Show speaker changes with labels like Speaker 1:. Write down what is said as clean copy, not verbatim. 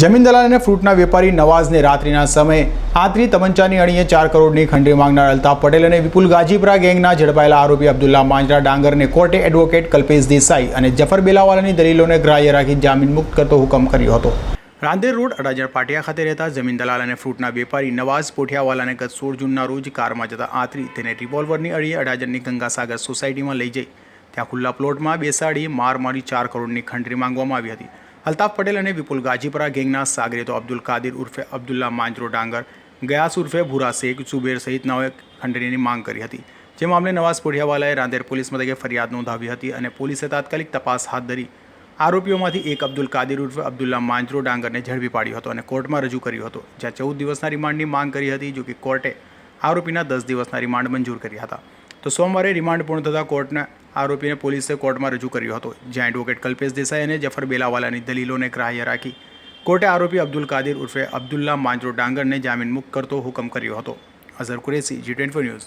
Speaker 1: જમીન દલાલ અને ફ્રૂટના વેપારી નવાઝને રાત્રિના સમયે આતરી તમંચાની અણીએ 4 કરોડની ખંડરી માંગનાર અલ્તાફ પટેલ અને વિપુલ ગાજીપરા ગેંગના ઝડપાયેલા આરોપી અબ્દુલ્લા માંજરા ડાંગરને કોર્ટે એડવોકેટ કલ્પેશ દેસાઈ અને જફર બેલાવાલાની દલીલોને ગ્રાહ્ય રાખી જામીન મુક્ત કરતો હુકમ કર્યો હતો। રાંદેર રોડ અડાજણ પાટિયા ખાતે રહેતા જમીન દલાલ અને ફ્રૂટના વેપારી નવાઝ પોઠિયાવાલાને ગત 16 જૂનના રોજ કારમાં જતા આતરી તેને રિવોલ્વરની અણીએ અડાજણની ગંગાસાગર સોસાયટીમાં લઈ જઈ ત્યાં ખુલ્લા પ્લોટમાં બેસાડી માર મારી 4 કરોડની ખંડરી માંગવામાં આવી હતી। અલ્તાફ પટેલ અને વિપુલ ગાજીપરા ગેંગના સાગરેતો અબ્દુલ કાદિર ઉર્ફે અબ્દુલ્લા માંજરો ડાંગર, ગયાસ ઉર્ફે ભૂરા શેખ, ઝુબેર સહિતનાઓએ ખંડરીની માંગ કરી હતી। જે મામલે નવાઝ પોઠિયાવાલાએ રાંદેર પોલીસ મથકે ફરિયાદ નોંધાવી હતી અને પોલીસે તાત્કાલિક તપાસ હાથ ધરી આરોપીઓમાંથી એક અબ્દુલ કાદિર ઉર્ફે અબ્દુલ્લા માંજરો ડાંગરને ઝડપી પાડ્યો હતો અને કોર્ટમાં રજૂ કર્યો હતો, જ્યાં 14 દિવસના રિમાન્ડની માંગ કરી હતી, જો કે કોર્ટે આરોપીના 10 દિવસના રિમાન્ડ મંજૂર કર્યા હતા। તો સોમવારે રિમાન્ડ પૂર્ણ થતાં કોર્ટના આરોપીને પોલીસે કોર્ટમાં રજૂ કર્યો હતો, જ્યાં એડવોકેટ કલ્પેશ દેસાઈ અને જફર બેલાવાલાની દલીલોને ગ્રાહ્ય રાખી કોર્ટે આરોપી અબ્દુલ કાદિર ઉર્ફે અબ્દુલ્લા માંજરો ડાંગરને જામીન મુક્ત કરતો હુકમ કર્યો હતો। Azhar Qureshi, G24 news.